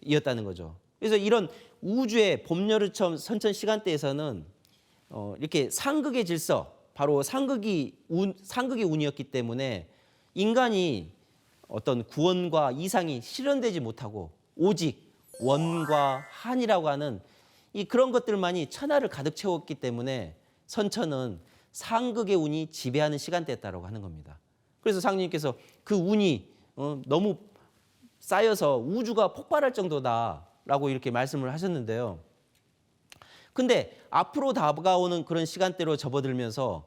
이었다는 거죠. 그래서 이런 우주의 봄, 여름, 처음 선천 시간대에서는 이렇게 상극의 질서, 바로 상극의 운이었기 때문에 인간이 어떤 구원과 이상이 실현되지 못하고 오직 원과 한이라고 하는 그런 것들만이 천하를 가득 채웠기 때문에 선천은 상극의 운이 지배하는 시간대였다고 하는 겁니다. 그래서 상님께서 그 운이 너무 쌓여서 우주가 폭발할 정도다라고 이렇게 말씀을 하셨는데요. 근데 앞으로 다가오는 그런 시간대로 접어들면서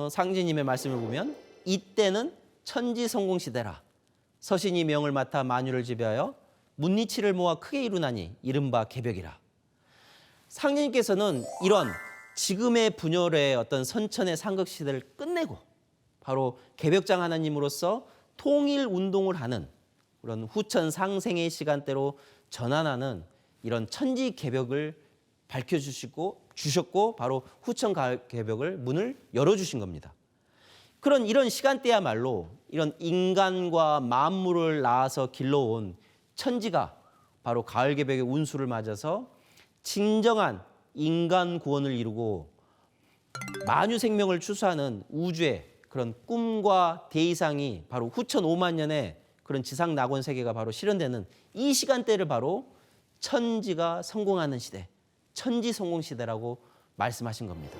상제님의 말씀을 보면 이때는 천지 성공 시대라. 서신이 명을 맡아 만유를 지배하여 문리치를 모아 크게 이루나니 이른바 개벽이라. 상제님께서는 이런 지금의 분열의 어떤 선천의 상극 시대를 끝내고 바로 개벽장 하나님으로서 통일 운동을 하는 그런 후천 상생의 시간대로 전환하는 이런 천지 개벽을 주셨고 바로 후천 개벽을 문을 열어주신 겁니다. 그런 이런 시간대야말로 이런 인간과 만물을 낳아서 길러온 천지가 바로 가을 개벽의 운수를 맞아서 진정한 인간 구원을 이루고 만유 생명을 추수하는 우주의 그런 꿈과 대이상이 바로 후천 5만 년의 그런 지상 낙원 세계가 바로 실현되는 이 시간대를 바로 천지가 성공하는 시대, 천지 성공 시대라고 말씀하신 겁니다.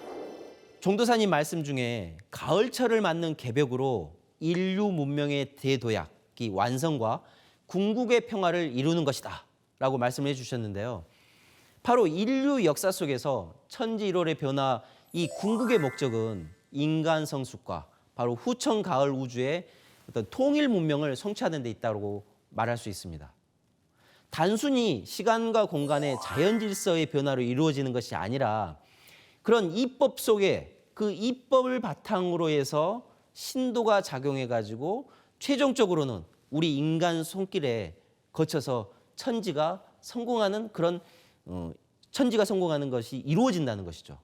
종도사님 말씀 중에 가을철을 맞는 개벽으로 인류 문명의 대도약이 완성과 궁극의 평화를 이루는 것이다 라고 말씀을 해주셨는데요. 바로 인류 역사 속에서 천지 1월의 변화, 이 궁극의 목적은 인간 성숙과 바로 후천 가을 우주의 어떤 통일 문명을 성취하는 데 있다고 말할 수 있습니다. 단순히 시간과 공간의 자연 질서의 변화로 이루어지는 것이 아니라 그런 이법 속에 그 이법을 바탕으로 해서 신도가 작용해 가지고 최종적으로는 우리 인간 손길에 거쳐서 천지가 성공하는 그런 천지가 성공하는 것이 이루어진다는 것이죠.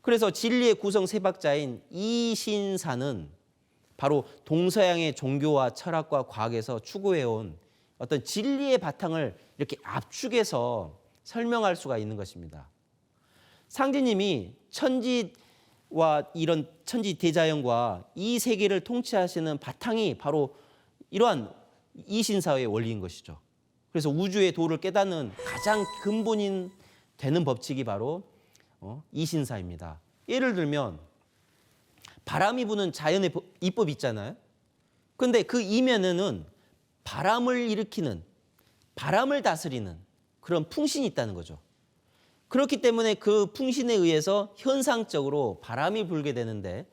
그래서 진리의 구성 세 박자인 이신사는 바로 동서양의 종교와 철학과 과학에서 추구해온 어떤 진리의 바탕을 이렇게 압축해서 설명할 수가 있는 것입니다. 상제님이 천지와 이런 천지 대자연과 이 세계를 통치하시는 바탕이 바로 이러한 이신사의 원리인 것이죠. 그래서 우주의 도를 깨닫는 가장 근본인 되는 법칙이 바로 이신사입니다. 예를 들면 바람이 부는 자연의 이법이 있잖아요. 그런데 그 이면에는 바람을 일으키는, 바람을 다스리는 그런 풍신이 있다는 거죠. 그렇기 때문에 그 풍신에 의해서 현상적으로 바람이 불게 되는데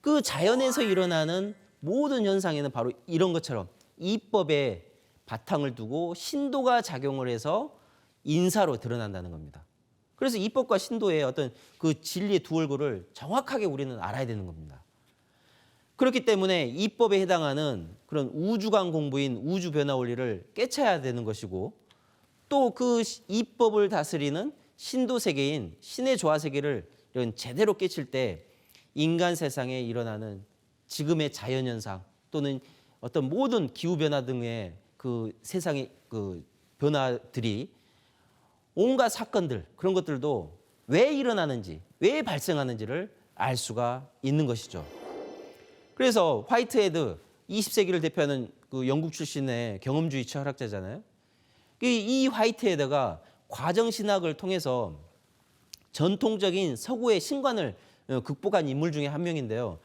그 자연에서 일어나는 모든 현상에는 바로 이런 것처럼 이법에 바탕을 두고 신도가 작용을 해서 인사로 드러난다는 겁니다. 그래서 이법과 신도의 어떤 그 진리의 두 얼굴을 정확하게 우리는 알아야 되는 겁니다. 그렇기 때문에 이법에 해당하는 그런 우주관 공부인 우주 변화 원리를 깨쳐야 되는 것이고 또 그 이법을 다스리는 신도 세계인 신의 조화 세계를 이런 제대로 깨칠 때 인간 세상에 일어나는 지금의 자연 현상 또는 어떤 모든 기후 변화 등의 그 세상의 그 변화들이 온갖 사건들 그런 것들도 왜 일어나는지 왜 발생하는지를 알 수가 있는 것이죠. 그래서 화이트헤드 20세기를 대표하는 그 영국 출신의 경험주의 철학자잖아요. 이 화이트헤드가 과정신학을 통해서 전통적인 서구의 신관을 극복한 인물 중에 한 명인데요.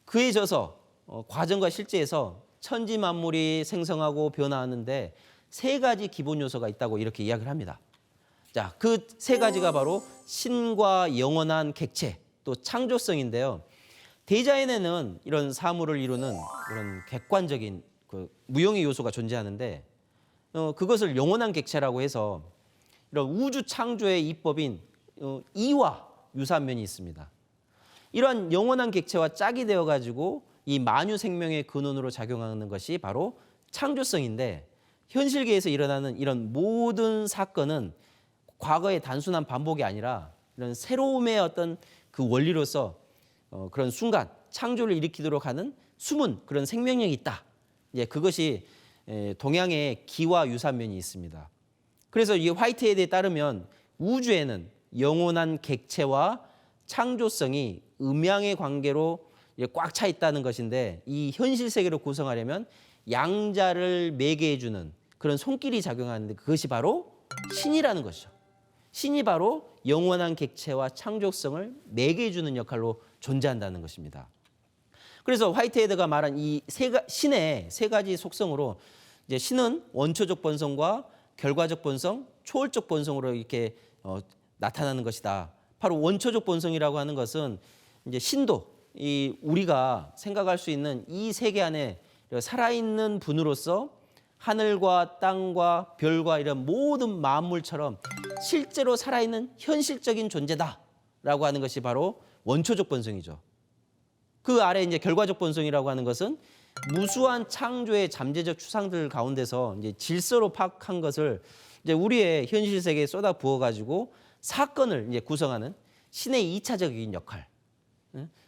그에 져서 과정과 실제에서 천지 만물이 생성하고 변화하는데 세 가지 기본 요소가 있다고 이렇게 이야기를 합니다. 자, 그 세 가지가 바로 신과 영원한 객체 또 창조성인데요. 대자연에는 이런 사물을 이루는 이런 객관적인 그 무형의 요소가 존재하는데 그것을 영원한 객체라고 해서 이런 우주 창조의 이법인 이와 유사한 면이 있습니다. 이러한 영원한 객체와 짝이 되어 가지고 이 만유 생명의 근원으로 작용하는 것이 바로 창조성인데 현실계에서 일어나는 이런 모든 사건은 과거의 단순한 반복이 아니라 이런 새로움의 어떤 그 원리로서 그런 순간 창조를 일으키도록 하는 숨은 그런 생명력이 있다. 예, 그것이 동양의 기와 유사한 면이 있습니다. 그래서 이 화이트헤드에 따르면 우주에는 영원한 객체와 창조성이 음양의 관계로 꽉 차 있다는 것인데 이 현실 세계를 구성하려면 양자를 매개해주는 그런 손길이 작용하는데 그것이 바로 신이라는 것이죠. 신이 바로 영원한 객체와 창조성을 매개해주는 역할로 존재한다는 것입니다. 그래서 화이트헤드가 말한 이 신의 세 가지 속성으로 이제 신은 원초적 본성과 결과적 본성, 초월적 본성으로 이렇게 나타나는 것이다. 바로 원초적 본성이라고 하는 것은 이제 신도, 이 우리가 생각할 수 있는 이 세계 안에 살아있는 분으로서 하늘과 땅과 별과 이런 모든 만물처럼 실제로 살아있는 현실적인 존재다라고 하는 것이 바로 원초적 본성이죠. 그 아래 이제 결과적 본성이라고 하는 것은 무수한 창조의 잠재적 추상들 가운데서 이제 질서로 파악한 것을 이제 우리의 현실 세계에 쏟아 부어 가지고 사건을 이제 구성하는 신의 이차적인 역할,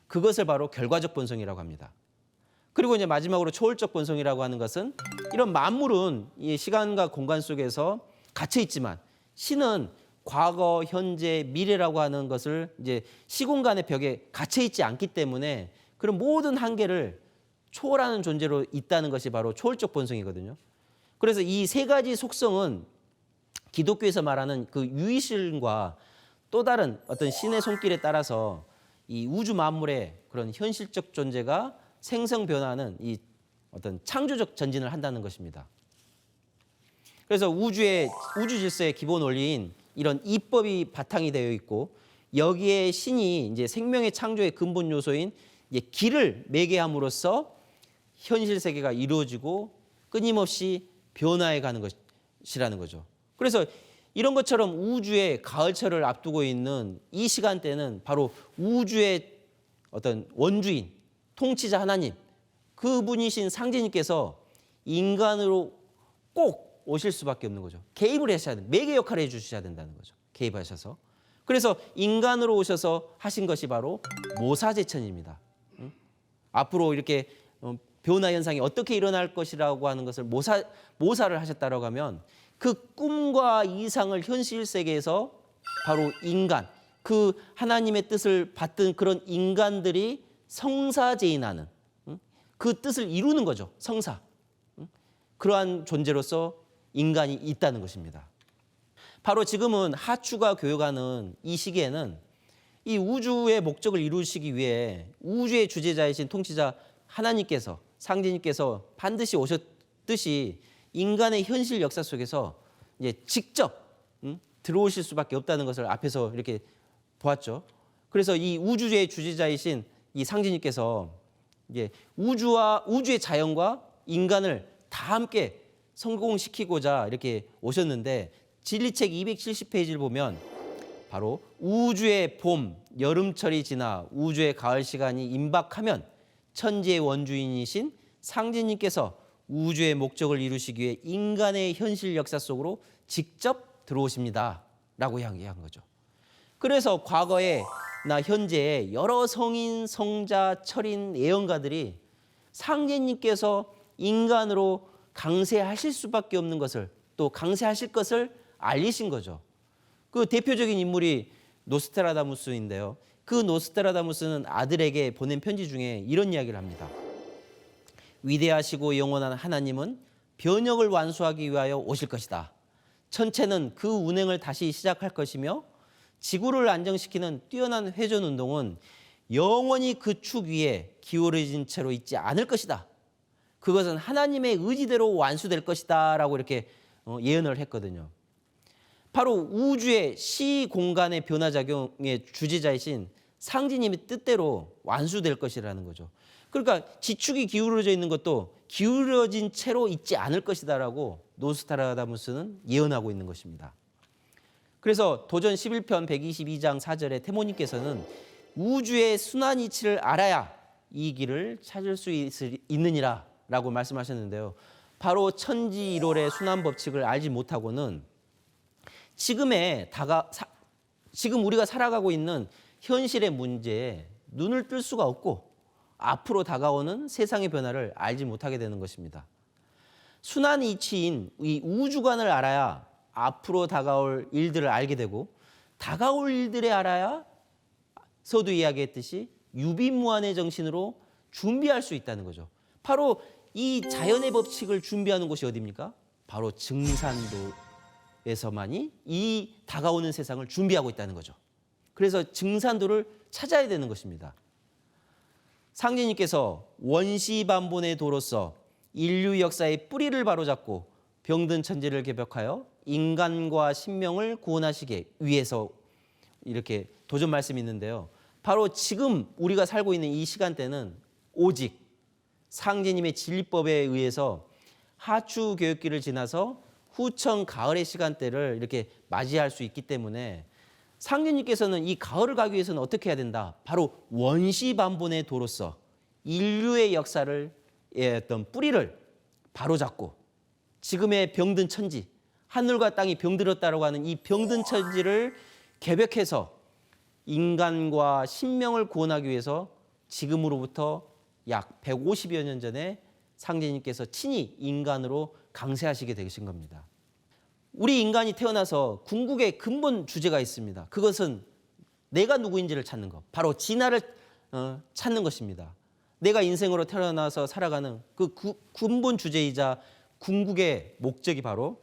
그것을 바로 결과적 본성이라고 합니다. 그리고 이제 마지막으로 초월적 본성이라고 하는 것은 이런 만물은 이 시간과 공간 속에서 갇혀 있지만 신은 과거, 현재, 미래라고 하는 것을 이제 시공간의 벽에 갇혀 있지 않기 때문에 그런 모든 한계를 초월하는 존재로 있다는 것이 바로 초월적 본성이거든요. 그래서 이 세 가지 속성은 기독교에서 말하는 그 유의신과 또 다른 어떤 신의 손길에 따라서 이 우주 만물의 그런 현실적 존재가 생성 변화하는 이 어떤 창조적 전진을 한다는 것입니다. 그래서 우주 질서의 기본 원리인 이런 이법이 바탕이 되어 있고 여기에 신이 이제 생명의 창조의 근본 요소인 이제 길을 매개함으로써 현실 세계가 이루어지고 끊임없이 변화해 가는 것이라는 거죠. 그래서 이런 것처럼 우주의 가을철을 앞두고 있는 이 시간대는 바로 우주의 어떤 원주인, 통치자 하나님, 그분이신 상제님께서 인간으로 꼭 오실 수밖에 없는 거죠. 개입을 하셔야 돼요. 매개 역할을 해주셔야 된다는 거죠. 개입하셔서. 그래서 인간으로 오셔서 하신 것이 바로 모사제천입니다. 앞으로 이렇게 변화 현상이 어떻게 일어날 것이라고 하는 것을 모사를 하셨다라고 하면 그 꿈과 이상을 현실 세계에서 바로 인간, 그 하나님의 뜻을 받던 그런 인간들이 성사제인하는 그 뜻을 이루는 거죠. 성사. 그러한 존재로서 인간이 있다는 것입니다. 바로 지금은 하추가 교육하는 이 시기에는 이 우주의 목적을 이루시기 위해 우주의 주재자이신 통치자 하나님께서, 상제님께서 반드시 오셨듯이 인간의 현실 역사 속에서 이제 직접 들어오실 수밖에 없다는 것을 앞에서 이렇게 보았죠. 그래서 이 우주의 주재자이신 이 상제님께서 이제 우주의 자연과 인간을 다 함께 성공시키고자 이렇게 오셨는데 진리책 270페이지를 보면 바로 우주의 봄, 여름철이 지나 우주의 가을 시간이 임박하면 천지의 원주인이신 상제님께서 우주의 목적을 이루시기 위해 인간의 현실 역사 속으로 직접 들어오십니다. 라고 이야기한 거죠. 그래서 과거에나 현재에 여러 성인, 성자, 철인, 예언가들이 상제님께서 인간으로 강세하실 수밖에 없는 것을 또 강세하실 것을 알리신 거죠. 그 대표적인 인물이 노스트라다무스인데요. 그 노스트라다무스는 아들에게 보낸 편지 중에 이런 이야기를 합니다. 위대하시고 영원한 하나님은 변혁을 완수하기 위하여 오실 것이다. 천체는 그 운행을 다시 시작할 것이며 지구를 안정시키는 뛰어난 회전 운동은 영원히 그 축 위에 기울어진 채로 있지 않을 것이다. 그것은 하나님의 의지대로 완수될 것이다 라고 이렇게 예언을 했거든요. 바로 우주의 시공간의 변화작용의 주재자이신 상제님의 뜻대로 완수될 것이라는 거죠. 그러니까 지축이 기울어져 있는 것도 기울어진 채로 있지 않을 것이다라고 노스트라다무스는 예언하고 있는 것입니다. 그래서 도전 11편 122장 4절에 태모님께서는 우주의 순환 이치를 알아야 이 길을 찾을 수 있느니라 라고 말씀하셨는데요. 바로 천지 1월의 순환 법칙을 알지 못하고는 지금 우리가 살아가고 있는 현실의 문제에 눈을 뜰 수가 없고 앞으로 다가오는 세상의 변화를 알지 못하게 되는 것입니다. 순환 이치인 이 우주관을 알아야 앞으로 다가올 일들을 알게 되고 다가올 일들을 알아야 서두 이야기했듯이 유비무환의 정신으로 준비할 수 있다는 거죠. 바로 이 자연의 법칙을 준비하는 곳이 어디입니까? 바로 증산도에서만이 이 다가오는 세상을 준비하고 있다는 거죠. 그래서 증산도를 찾아야 되는 것입니다. 상제님께서 원시반본의 도로서 인류 역사의 뿌리를 바로잡고 병든 천지를 개벽하여 인간과 신명을 구원하시기 위해서 이렇게 도전 말씀이 있는데요. 바로 지금 우리가 살고 있는 이 시간대는 오직 상제님의 진리법에 의해서 하추 교육기를 지나서 후청 가을의 시간대를 이렇게 맞이할 수 있기 때문에 상제님께서는 이 가을을 가기 위해서는 어떻게 해야 된다? 바로 원시반본의 도로서 인류의 역사를 어떤 뿌리를 바로잡고 지금의 병든 천지, 하늘과 땅이 병들었다고 하는 이 병든 천지를 개벽해서 인간과 신명을 구원하기 위해서 지금으로부터 약 150여 년 전에 상제님께서 친히 인간으로 강세하시게 되신 겁니다. 우리 인간이 태어나서 궁극의 근본 주제가 있습니다. 그것은 내가 누구인지를 찾는 것, 바로 진화를 찾는 것입니다. 내가 인생으로 태어나서 살아가는 그 근본 주제이자 궁극의 목적이 바로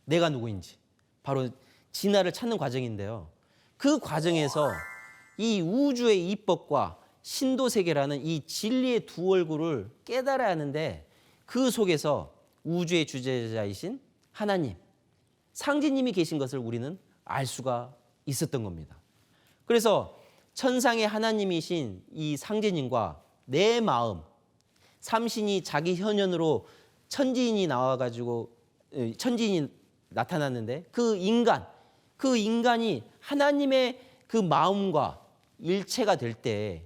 내가 누구인지, 바로 진화를 찾는 과정인데요. 그 과정에서 이 우주의 이법과 신도세계라는 이 진리의 두 얼굴을 깨달아야 하는데 그 속에서 우주의 주제자이신 하나님, 상제님이 계신 것을 우리는 알 수가 있었던 겁니다. 그래서 천상의 하나님이신 이 상제님과 내 마음, 삼신이 자기 현현으로 천지인이 나와가지고 천지인이 나타났는데 그 인간이 하나님의 그 마음과 일체가 될 때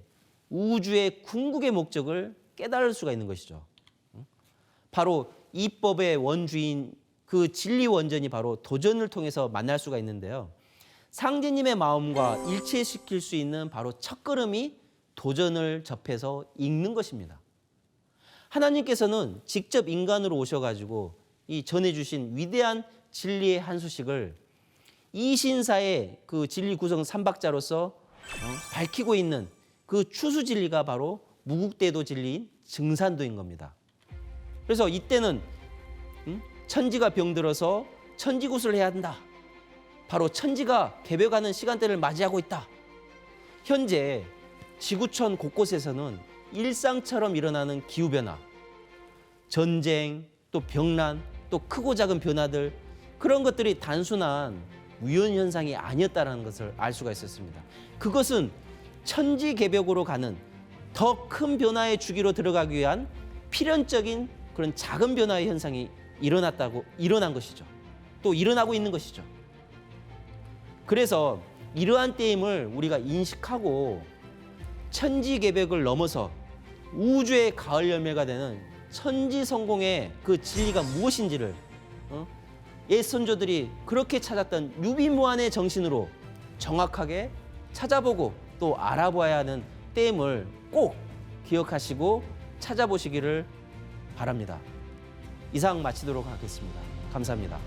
우주의 궁극의 목적을 깨달을 수가 있는 것이죠. 바로 이법의 원주인 그 진리 원전이 바로 도전을 통해서 만날 수가 있는데요. 상제님의 마음과 일치시킬 수 있는 바로 첫걸음이 도전을 접해서 읽는 것입니다. 하나님께서는 직접 인간으로 오셔가지고 이 전해주신 위대한 진리의 한 수식을 이신사의 그 진리 구성 삼박자로서 밝히고 있는 그 추수 진리가 바로 무국대도 진리인 증산도인 겁니다. 그래서 이때는 천지가 병들어서 천지구슬을 해야 한다. 바로 천지가 개벽하는 시간대를 맞이하고 있다. 현재 지구촌 곳곳에서는 일상처럼 일어나는 기후변화, 전쟁, 또 병난, 또 크고 작은 변화들, 그런 것들이 단순한 우연현상이 아니었다는 것을 알 수가 있었습니다. 그것은 천지개벽으로 가는 더 큰 변화의 주기로 들어가기 위한 필연적인 그런 작은 변화의 현상이 일어난 것이죠. 또 일어나고 있는 것이죠. 그래서 이러한 때임을 우리가 인식하고 천지개벽을 넘어서 우주의 가을 열매가 되는 천지성공의 그 진리가 무엇인지를 옛 선조들이 그렇게 찾았던 유비무환의 정신으로 정확하게 찾아보고 또 알아봐야 하는 때임을 꼭 기억하시고 찾아보시기를 바랍니다. 이상 마치도록 하겠습니다. 감사합니다.